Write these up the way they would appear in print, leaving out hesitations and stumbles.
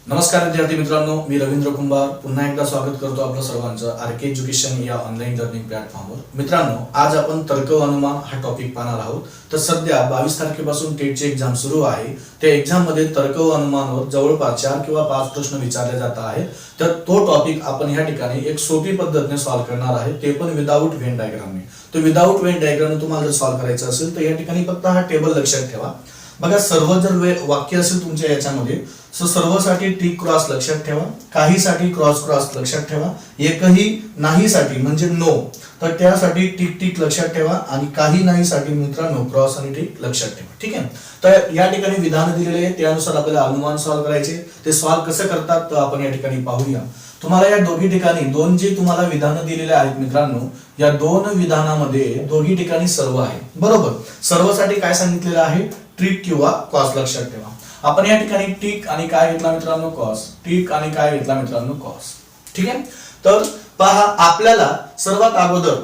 नमस्कार विद्यार्थी मित्रांनो, मी रवींद्र कुंभार पुन्हा एकदा स्वागत करतो आपलं सर्वांचं आरके एज्युकेशन या ऑनलाईन लर्निंग प्लॅटफॉर्मवर। मित्रांनो, आज आपण तर्क व अनुमान हा टॉपिक पाहणार आहोत। तर सध्या 22 तारखेपासून टेटची एक्झाम सुरू आहे। त्या एक्झाम मध्ये तर्क व अनुमानवर जवळपास 4 किंवा 5 प्रश्न विचारले जात आहेत। तर तो टॉपिक आपण या ठिकाणी एक सोपी पद्धतीने सॉल्व्ह करणार आहे, ते पण विदाउट व्हेन डायग्रामने। तो विदाउट व्हेन डायग्रामने तुम्हाला जर सॉल्व्ह करायचं असेल तर या ठिकाणी फक्त हा टेबल लक्षात ठेवा। बघा, सर्व जर वाक्य असेल तुमच्या याच्यामध्ये सर्वसाठी टिक क्रॉस लक्षात ठेवा, काहीसाठी क्रॉस क्रॉस लक्षात ठेवा, एकही नाहीसाठी म्हणजे नो तर त्यासाठी टिक टिक लक्षात ठेवा आणि काही नाहीसाठी मित्रांनो क्रॉस आणि टिक लक्षात ठेवा। ठीक आहे, तर या ठिकाणी विधान दिलेले आहे, त्यानुसार आपल्याला अनुमान सॉल्व्ह करायचे। ते सॉल्व्ह कसं करतात तर आपण या ठिकाणी पाहूया। तुम्हाला या दोघी ठिकाणी दोन जे तुम्हाला विधान दिलेले आहेत मित्रांनो, या दोन विधानामध्ये दोघी ठिकाणी सर्व आहे बरोबर। सर्वसाठी काय सांगितलेलं आहे, ट्रिक किंवा कॉस लक्षात ठेवा। आपण या ठिकाणी टिक आणि काय घेतला मित्रांनो, कॉस। टिक आणि काय घेतला मित्रांनो, कॉस। ठीक आहे, तर पहा आपल्याला सर्वात अगोदर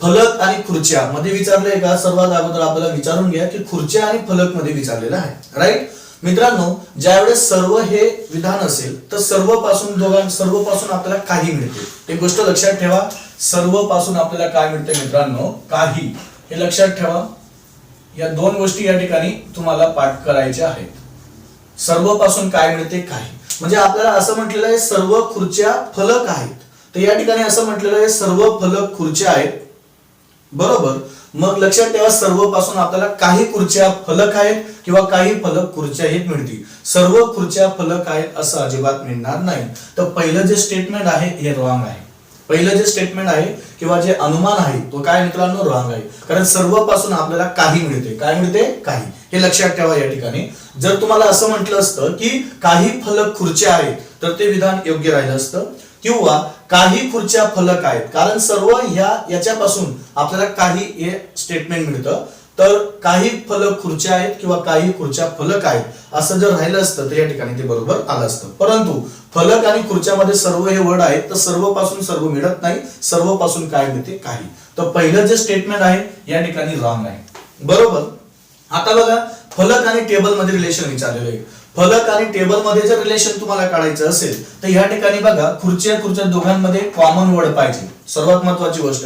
फलक आणि खुर्च्या मध्ये विचारले का। सर्वात अगोदर आपल्याला विचारून घ्या की खुर्च्या आणि फलक मध्ये विचारलेलं आहे, राईट मित्रांनो। ज्यावेळेस सर्व हे विधान असेल तर सर्व पासून आपल्याला काही मिळते। एक गोष्ट लक्षात ठेवा, सर्व पासून आपल्याला काय मिळते मित्रांनो, काही। हे लक्षात ठेवा, या दोन गोष्टी या ठिकाणी तुम्हाला पाठ करायच्या आहेत। सर्व पासून काय मिळते, काही। म्हणजे आपल्याला असं म्हटलेलं आहे सर्व खुर्च्या फलक आहेत, तर या ठिकाणी असं म्हटलेलं आहे सर्व फलक खुर्च्या आहेत बरोबर। मग लक्षात ठेवा, सर्व पासून आपल्याला काही खुर्च्या फलक आहेत किंवा काही फलक खुर्च्या हे मिळतील। सर्व खुर्च्या फलक आहेत असं अजिबात मिळणार नाही। तर पहिलं जे स्टेटमेंट आहे हे रॉंग आहे। पहिलं जे स्टेटमेंट आहे किंवा जे अनुमान आहे तो काय मित्रांनो, रॉंग आहे। कारण सर्व पासून आपल्याला काही मिळते। काय मिळते, काही। हे लक्षात ठेवा या ठिकाणी। जर तुम्हाला असं म्हटलं असतं की काही फलक खुर्च्या आहेत तर ते विधान योग्य राहिलं असतं, किंवा काही खुर्च्या फलक आहेत, कारण सर्व याच्यापासून आपल्याला काही हे स्टेटमेंट मिळतं। तर काही फलक खुर्च्या आहेत किंवा काही खुर्च्या फलक आहेत असं जर राहिलं असतं तर या ठिकाणी ते बरोबर आलं असतं। परंतु फलक आणि खुर्च्यामध्ये सर्व हे वर्ड आहेत, तर सर्व पासून सर्व मिळत नाही। सर्व पासून काय मिळते, काही। तर पहिलं जे स्टेटमेंट आहे या ठिकाणी रॉंग आहे बरोबर। आता बघा, फलक आणि टेबल मध्ये रिलेशन विचारलेलं आहे। फलक आणि टेबल मध्ये जर रिलेशन तुम्हाला काढायचं असेल तर या ठिकाणी बघा, खुर्च्या दोघांमध्ये कॉमन वर्ड पाहिजे। सर्वात महत्त्वाची गोष्ट,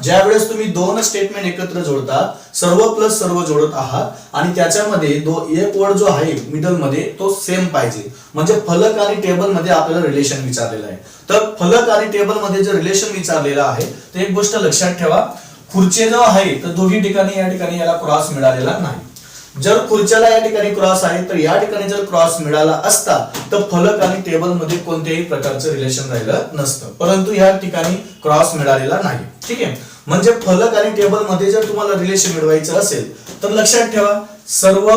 ज्या वेळेस तुम्ही दोन स्टेटमेंट एकत्र जोडतात, सर्व प्लस सर्व जोडत आहात आणि त्याच्यामध्ये एक वर्ड जो आहे मिडल मध्ये तो सेम पाहिजे। म्हणजे फलक आणि टेबल मध्ये आपल्याला रिलेशन विचारलेलं आहे। तर फलक आणि टेबल मध्ये जर रिलेशन विचारलेलं आहे तर एक गोष्ट लक्षात ठेवा, खुर्ची जो आहे तर दोघी ठिकाणी या ठिकाणी याला क्रॉस मिळालेला नाही। जर खुर्च्याला या ठिकाणी क्रॉस आहे तर या ठिकाणी जर क्रॉस मिळाला असता तर फलक आणि टेबल मध्ये कोणत्याही प्रकारचं रिलेशन राहिलं नसतं, परंतु या ठिकाणी क्रॉस मिळालेला नाही। ठीक आहे, म्हणजे फलक आणि टेबल मध्ये जर तुम्हाला रिलेशन मिळवायचं असेल तर लक्षात ठेवा, सर्व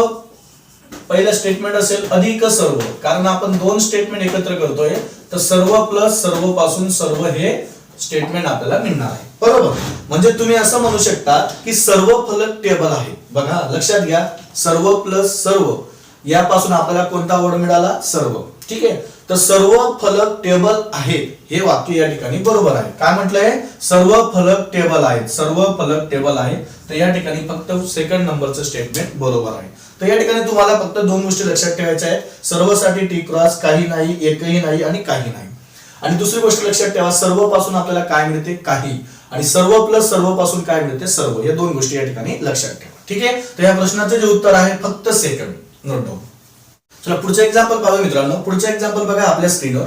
पहिलं स्टेटमेंट असेल अधिक सर्व, कारण आपण दोन स्टेटमेंट एकत्र करतोय तर सर्व प्लस सर्व पासून सर्व हे स्टेटमेंट आपल्याला मिळणार आहे बरोबर। म्हणजे तुम्ही असं म्हणू शकता की सर्व फलक टेबल आहे। बघा लक्षात घ्या, सर्व प्लस सर्व यापासून आपल्याला कोणता वर्ड मिळाला, सर्व। ठीक आहे, तर सर्व फलक टेबल आहेत हे वाक्य या ठिकाणी बरोबर आहे। काय म्हटलंय, सर्व फलक टेबल आहेत, सर्व फलक टेबल आहेत। तर या ठिकाणी फक्त सेकंड नंबरचं स्टेटमेंट बरोबर आहे। तर या ठिकाणी तुम्हाला फक्त दोन गोष्टी लक्षात ठेवायच्या आहेत, सर्वसाठी टी क्रॉस, काही नाही, एकही नाही आणि काही नाही। आणि दुसरी गोष्ट लक्षात ठेवा, सर्व पासून आपल्याला काय मिळते, काही, आणि सर्व प्लस सर्व पासून काय मिळते, सर्व। या दोन गोष्टी या ठिकाणी लक्षात ठेवा। ठीक आहे, तर या प्रश्नाचे जे उत्तर आहे फक्त सेकंड, नोट डाऊन। चला पुढचं एक्झाम्पल पाहूया मित्रांनो। पुढचं एक्झाम्पल बघा आपल्या स्क्रीनवर।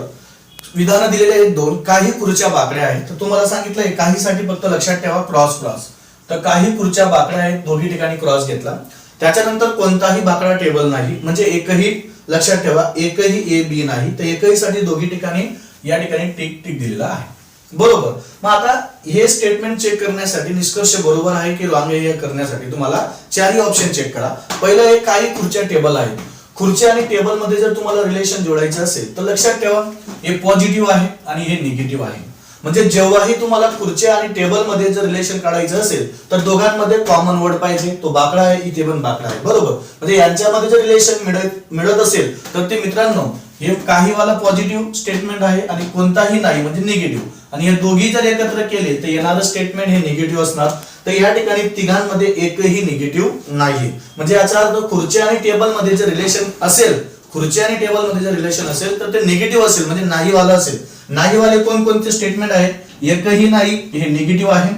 विधान दिलेले आहेत दोन, काही खुर्च्या बाकड्या आहेत। तर तुम्हाला सांगितलंय काहीसाठी फक्त लक्षात ठेवा क्रॉस क्रॉस। तर काही खुर्च्या बाकड्या आहेत, दोन्ही ठिकाणी क्रॉस घेतला। त्याच्यानंतर कोणताही बाकडा टेबल नाही, म्हणजे एकही, लक्षात ठेवा एकही ए बी नाही, तर एकही साठी दोघी ठिकाणी या ठिकाणी टिक टिक दिलेला आहे बरोबर। मग आता हे स्टेटमेंट चेक करण्यासाठी निष्कर्ष बरोबर आहे की रॉंग आहे हे करण्यासाठी तुम्हाला चारही ऑप्शन चेक करा। पहिलं आहे काही खुर्च्या टेबल आहेत। खुर्च्या आणि टेबल मध्ये जर तुम्हाला रिलेशन जोडायचं असेल तर लक्षात ठेवा हे पॉझिटिव्ह आहे आणि हे निगेटिव्ह आहे। म्हणजे जेव्हाही तुम्हाला खुर्च्या आणि टेबल मध्ये जर रिलेशन काढायचं असेल तर दोघांमध्ये कॉमन वर्ड पाहिजे। तो बाकडा आहे, इथे पण बाकडा आहे बरोबर। म्हणजे यांच्यामध्ये जर रिलेशन मिळत असेल तर ते मित्रांनो हे काही वाला पॉझिटिव्ह स्टेटमेंट आहे आणि कोणताही नाही म्हणजे निगेटिव्ह, आणि हे दोघी जर एकत्र केले तर येणारं स्टेटमेंट हे निगेटिव्ह असणार। तर या ठिकाणी तिघांमध्ये एकही निगेटिव्ह नाही। म्हणजे याचा अर्थ खुर्च्या आणि टेबल मध्ये जर रिलेशन असेल खुर्ची आणि टेबल मध्ये जर रिलेशन असेल तर ते निगेटिव्ह असेल, म्हणजे नाही वाला असेल. नाही वाले कोणकोणते स्टेटमेंट आहेत? एकही नाही हे निगेटिव्ह आहे,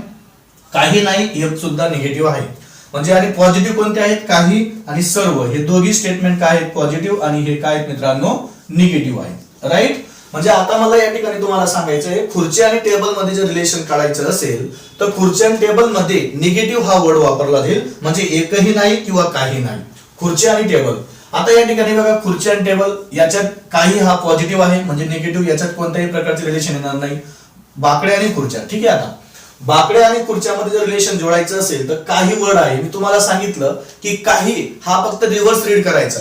काही नाही हे सुद्धा निगेटिव्ह आहे. म्हणजे आणि पॉझिटिव्ह कोणते आहेत? काही आणि सर्व, हे दोघी स्टेटमेंट काय आहेत? पॉझिटिव्ह, आणि हे काय आहेत मित्रांनो? निगेटिव्ह आहे. राईट. म्हणजे आता मला या ठिकाणी तुम्हाला सांगायचं आहे, खुर्ची आणि टेबल मध्ये जर रिलेशन काढायचं असेल तर खुर्ची आणि टेबल मध्ये निगेटिव्ह हा वर्ड वापरला जाईल, म्हणजे एकही नाही किंवा काही नाही. खुर्ची आणि टेबल. आता या ठिकाणी बघा, खुर्ची आणि टेबल याच्यात काही हा पॉझिटिव्ह आहे, म्हणजे निगेटिव्ह, याच्यात कोणत्याही प्रकारचे रिलेशन येणार नाही. बाकडे आणि खुर्च्या, ठीक आहे. आता बाकडे आणि खुर्च्यामध्ये जर रिलेशन जोडायचं असेल तर काही वर्ड आहे, मी तुम्हाला सांगितलं की काही हा फक्त रिव्हर्स रीड करायचा.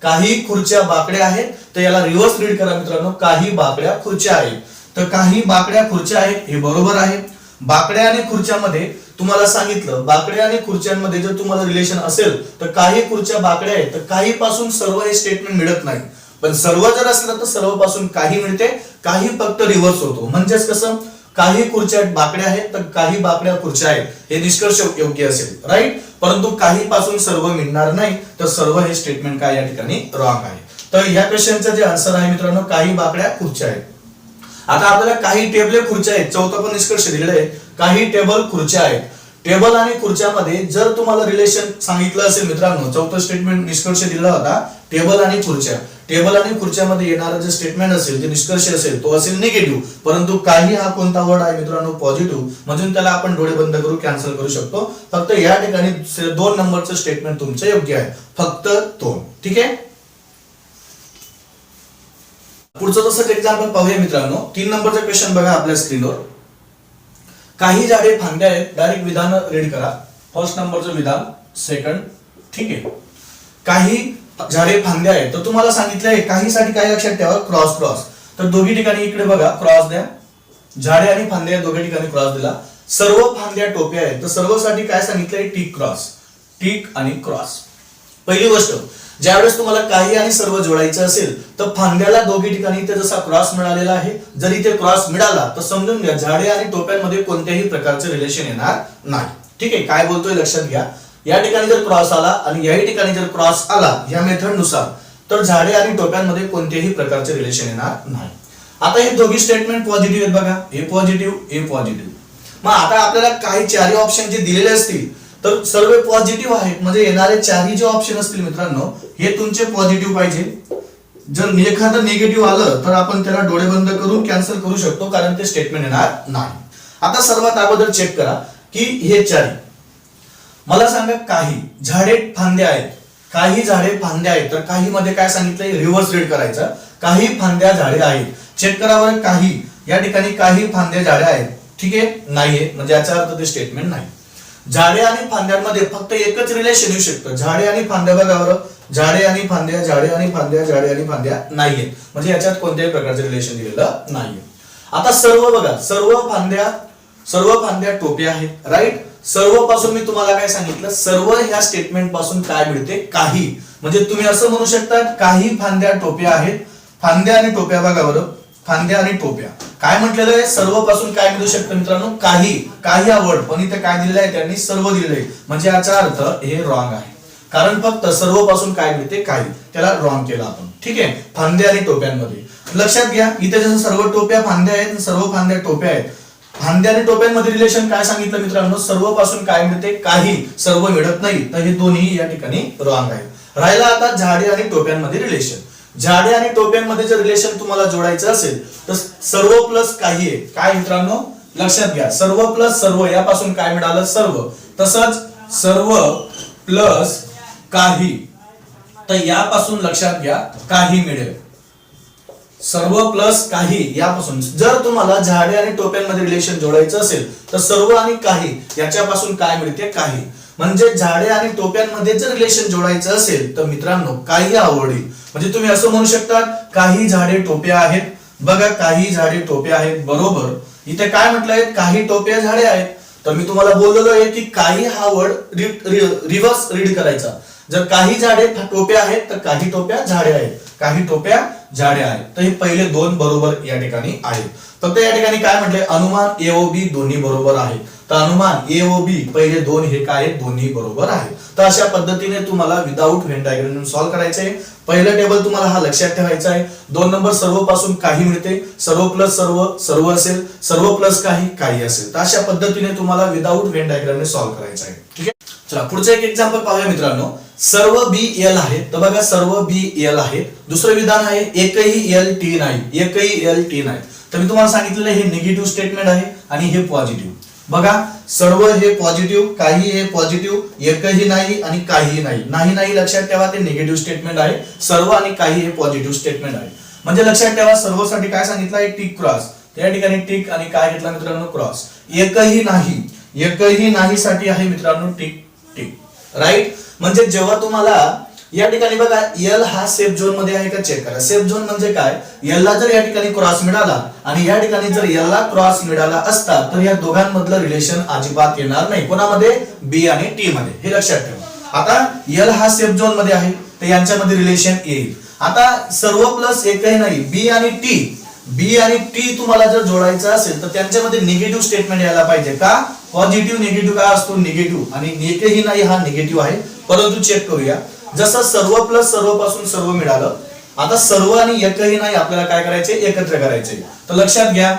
काही खुर्च्या बाकड्या आहेत तर याला रिव्हर्स रीड करा मित्रांनो, काही बाकड्या खुर्च्या आहेत. तर काही बाकड्या खुर्च्या आहेत हे बरोबर आहे. बाकड्या आणि खुर्च्यामध्ये तुम्हाला सांगितलं, बाकड्या आणि खुर्च्यांमध्ये जर तुम्हाला रिलेशन असेल तर काही खुर्च्या बाकड्या आहेत तर काही पासून सर्व हे स्टेटमेंट मिळत नाही. पण सर्व जर असलं तर सर्व पासून काही मिळते, काही फक्त रिव्हर्स होतो. म्हणजेच कसं, काही खुर्च्या बाकड्या आहेत तर काही बाकड्या खुर्च्या आहेत, हे निष्कर्ष योग्य असेल. राईट. परंतु काही पासून सर्व मिळणार नाही, तर सर्व हे स्टेटमेंट काय या ठिकाणी रॉंग आहे. तर या क्वेश्चनचं जे आन्सर आहे मित्रांनो, काही बाकड्या खुर्च्या आहेत. आता आपल्याला काही टेबल खुर्च्या आहेत, चौथा पण निष्कर्ष दिलेला आहे, काही टेबल खुर्च्या आहेत. टेबल आणि खुर्च्यामध्ये जर तुम्हाला रिलेशन सांगितलं असेल मित्रांनो, चौथा स्टेटमेंट निष्कर्ष दिला होता टेबल आणि खुर्च्या. टेबल आणि खुर्च्यामध्ये येणारा जे स्टेटमेंट असेल, जे निष्कर्ष असेल, तो असेल निगेटिव्ह. परंतु काही हा कोणता वर्ड आहे मित्रांनो? पॉझिटिव्ह. म्हणजे त्याला आपण डोळे बंद करू कॅन्सल करू शकतो. फक्त या ठिकाणी 2 नंबरचं स्टेटमेंट तुमचं योग्य आहे, फक्त 2. ठीक आहे. पुढचं तसंच एक्झाम्पल पाहूया मित्रांनो. 3 नंबरचा क्वेश्चन बघा आपल्या स्क्रीनवर. काही झाडे फांद्या आहेत, डायरेक्ट विधान रीड करा. फर्स्ट नंबरचं विधान, सेकंड. ठीक आहे. काही झाडे फांद्या आहेत तर तुम्हाला सांगितलंय काही साठी काय लक्षात ठेवा? Cross cross. तर दोघी ठिकाणी इकडे बघा क्रॉस द्या. झाडे आणि फांद्या दोघी ठिकाणी क्रॉस दिला. सर्व फांद्या टोप्या आहेत तर सर्वसाठी काय सांगितलंय? Tick cross. टिक आणि क्रॉस. पहिली गोष्ट, ज्यावेळेस तुम्हाला काही आणि सर्व जोडायचं असेल तर फांद्याला दोघी ठिकाणी इथे जसा क्रॉस मिळालेला आहे, जर इथे क्रॉस मिळाला तर समजून घ्या झाडे आणि टोप्यांमध्ये कोणत्याही प्रकारचे रिलेशन येणार नाही. ठीक आहे. काय बोलतोय लक्षात घ्या. या ठिकाणी जर क्रॉस आला आणि याही ठिकाणी जर क्रॉस आला या मेथड नुसार तर झाडे आणि टोप्यांमध्ये कोणतेही प्रकारचे रिलेशन येणार नाही. आता हे दोघी स्टेटमेंट पॉझिटिव्ह आहेत बघा, हे पॉझिटिव्ह, हे पॉझिटिव्ह. मग आता आपल्याला काही चारही ऑप्शन जे दिलेले असतील तर सर्व पॉझिटिव्ह आहेत, म्हणजे येणारे चारही जे ऑप्शन असतील मित्रांनो हे तुमचे पॉझिटिव्ह पाहिजे. जर एखादं निगेटिव्ह आलं तर आपण त्याला डोळे बंद करून कॅन्सल करू शकतो, कारण ते स्टेटमेंट येणार नाही. आता सर्वात अगोदर चेक करा की हे चारही. मला सांगा, काही झाडे फांद्या आहेत, काही झाडे फांद्या आहेत तर काही मध्ये काय सांगितलंय? रिव्हर्स रीड करायचं. काही फांद्या झाडे आहेत. चेक करा बरं, काही या ठिकाणी काही फांद्या झाडे आहेत. ठीक आहे, नाहीये, म्हणजे याचा अर्थ ते स्टेटमेंट नाही. झाडे आणि फांद्यांमध्ये फक्त एकच रिलेशन येऊ शकतं, झाडे आणि फांद्या. बघा बरं, झाडे आणि फांद्या, झाडे आणि फांद्या, झाडे आणि फांद्या नाहीये, म्हणजे याच्यात कोणत्याही प्रकारचे रिलेशन दिलेलं नाहीये. आता सर्व बघा, सर्व फांद्या टोप्या आहेत. राईट. सर्व पासून मी तुम्हाला काय सांगितलं? सर्व ह्या स्टेटमेंट पासून काय मिळते? काही. म्हणजे तुम्ही असं म्हणू शकता काही फांद्या टोप्या आहेत. फांद्या आणि टोप्या बघा बरं, फांद्या आणि टोप्या काय म्हटलेलं आहे? सर्व पासून काय मिळू शकतं मित्रांनो? काही. काही हा वर्ड, पण इथे काय दिलेलं आहे? त्यांनी सर्व दिलेलं आहे, म्हणजे याचा अर्थ हे रॉंग आहे. कारण फक्त सर्व पासून काय मिळते? काही. त्याला रॉंग केलं आपण. ठीक आहे. फांद्या आणि टोप्यांमध्ये लक्षात घ्या, इथे जसं सर्व टोप्या फांद्या आहेत, सर्व फांद्या टोप्या आहेत. फांद्या आणि टोप्यांमध्ये रिलेशन काय सांगितलं मित्रांनो? सर्व पासून काय मिळते? काही. सर्व मिळत नाही, तर हे दोन्ही या ठिकाणी रॉंग आहे. राहिला आता झाडे आणि टोप्यांमध्ये रिलेशन. झाडे आणि टोप्यांमध्ये जर रिलेशन तुम्हाला जोडायचं असेल तर सर्व प्लस काही आहे. काय मित्रांनो? लक्षात घ्या, सर्व प्लस सर्व यापासून काय मिळालं? सर्व. तसंच सर्व प्लस काही, तर यापासून लक्षात घ्या काही मिळेल. सर्व प्लस काही यापासून जर तुम्हाला झाडे आणि टोप्यांमध्ये रिलेशन जोडायचं असेल तर सर्व आणि काही याच्यापासून काय मिळते? काही. म्हणजे झाडे आणि टोप्यांमध्ये जर रिलेशन जोडायचं असेल तर मित्रांनो काही आवडेल. म्हणजे तुम्ही असं म्हणू शकता काही झाडे टोप्या आहेत. बघा, काही झाडे टोप्या आहेत, बरोबर. इथे काय म्हटलंय? काही टोप्या झाडे आहेत. तर मी तुम्हाला बोललेलो आहे की काही हा वर्ड रिव्हर्स रीड करायचा. जर काही झाडे टोप्या आहेत तर काही टोप्या झाडे आहेत, काही टोप्या झाडे आहेत. तर हे पहिले दोन बरोबर या ठिकाणी आहेत. फक्त या ठिकाणी काय म्हटले? अनुमान ए ओ बी दोन्ही बरोबर आहे. तर अनुमान ए ओ बी पहिले दोन हे काय? दोन्ही बरोबर आहे. तर अशा पद्धतीने तुम्हाला विदाउट व्हेन डायग्राम सॉल्व्ह करायचे. पहिलं टेबल तुम्हाला हा लक्षात ठेवायचा आहे. 2 नंबर सर्व पासून काही मिळते, सर्व प्लस सर्व सर्व असेल, सर्व प्लस काही काही असेल. तर अशा पद्धतीने तुम्हाला विदाऊट व्हेन डायग्रामने सॉल्व्ह करायचं आहे. ठीक आहे, चला पुढचं एक एक्झाम्पल पाहूया मित्रांनो. सर्व बी एल आहे, तर बघा सर्व बी एल आहेत. दुसरं विधान आहे एकही एल टी नाही, एकही एल टी नाही. तर मी तुम्हाला सांगितलेलं हे निगेटिव्ह स्टेटमेंट आहे आणि हे पॉझिटिव्ह. बघा सर्व हे पॉझिटिव्ह, काही हे पॉझिटिव्ह, एकही नाही आणि काहीही नाही. नाही नाही लक्षात ठेवा ते निगेटिव्ह स्टेटमेंट आहे, सर्व आणि काही हे पॉझिटिव्ह स्टेटमेंट आहे. म्हणजे लक्षात ठेवा सर्वसाठी काय सांगितलं आहे टिक क्रॉस. त्या ठिकाणी टिक आणि काय घेतला मित्रांनो क्रॉस. एकही नाही, एकही नाही साठी आहे मित्रांनो टिक टिक. राईट, म्हणजे जेव्हा तुम्हाला या ठिकाणी बघा एल हा सेफ झोन मध्ये आहे का चेक करा. सेफ झोन म्हणजे काय, एल ला जर या ठिकाणी क्रॉस मिळाला आणि या ठिकाणी जर एल ला क्रॉस मिळाला असता तर या दोघांमधलं रिलेशन अजिबात येणार नाही. कोणामध्ये, बी आणि टी मध्ये. हे लक्षात ठेवा. आता एल हा सेफ झोन मध्ये आहे तर यांच्यामध्ये रिलेशन येईल. आता सर्व प्लस एकही नाही, बी आणि टी, बी आणि टी तुम्हाला जर जोडायचं असेल तर त्यांच्यामध्ये निगेटिव्ह स्टेटमेंट यायला पाहिजे का. पॉझिटिव्ह निगेटिव्ह काय असतो, निगेटिव्ह. आणि एकही नाही हा निगेटिव्ह आहे. परंतु चेक करूया, जसं सर्व प्लस सर्व पासून सर्व मिळालं, आता सर्व आणि एकही नाही आपल्याला काय करायचे, एकत्र करायचे. तर लक्षात घ्या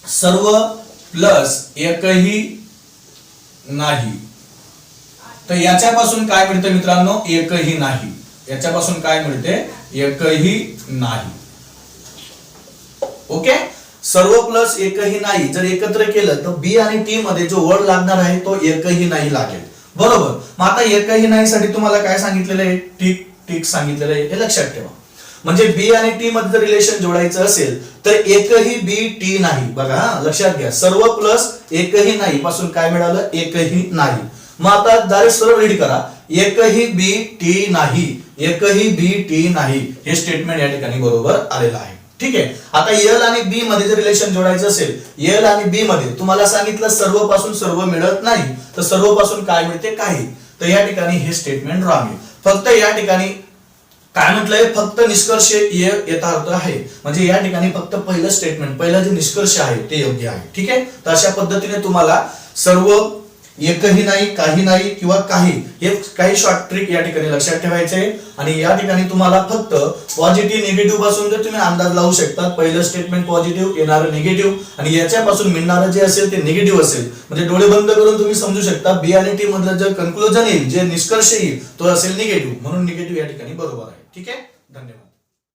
सर्व प्लस एकही नाही, तर याच्यापासून काय मिळते मित्रांनो, एकही नाही. याच्यापासून काय मिळते, एकही नाही. ओके, सर्व प्लस एकही नाही जर एकत्र केलं तर बी आणि टी मध्ये जो वर्ड लागणार आहे तो एकही नाही लागेल. बरोबर, मग आता एकही नाही साठी तुम्हाला काय सांगितलेलं आहे, टिक टिक सांगितलेलं आहे. हे लक्षात ठेवा. म्हणजे बी आणि टी मध्ये रिलेशन जोडायचं असेल तर एकही बी टी नाही. बघा लक्षात घ्या, सर्व प्लस एकही नाही पासून काय मिळालं, एकही नाही. मग आता डायरेक्ट सरळ रीड करा, एकही बी टी नाही, एकही बी टी नाही. हे स्टेटमेंट या ठिकाणी बरोबर आलेलं आहे. ठीक आहे, आता एल आणि बी मध्ये जर रिलेशन जोडायचं असेल, एल आणि बी मध्ये तुम्हाला सांगितलं सर्व पासून सर्व मिळत नाही तर सर्व पासून काय मिळते, काही. तर या ठिकाणी हे स्टेटमेंट रॉंग आहे. फक्त या ठिकाणी काय म्हटलंय, फक्त निष्कर्ष यथार्थ आहे. म्हणजे या ठिकाणी फक्त पहिलं स्टेटमेंट, पहिलं जे निष्कर्ष आहे ते योग्य आहे. ठीक आहे, तर अशा पद्धतीने तुम्हाला सर्व, एकही नाही, काही नाही किंवा काही, हे काही शॉर्ट ट्रिक या ठिकाणी लक्षात ठेवायचे. आणि या ठिकाणी तुम्हाला फक्त पॉझिटिव्ह निगेटिव्ह पासून जर तुम्ही अंदाज लावू शकता, पहिलं स्टेटमेंट पॉझिटिव्ह, येणारं निगेटिव्ह आणि याच्यापासून मिळणारं जे असेल ते निगेटिव्ह असेल. म्हणजे डोळे बंद करून तुम्ही समजू शकता बी आणि टी मधलं जे कन्क्लुजन येईल, जे निष्कर्ष येईल तो असेल निगेटिव्ह. म्हणून निगेटिव्ह या ठिकाणी बरोबर आहे. ठीक आहे, धन्यवाद.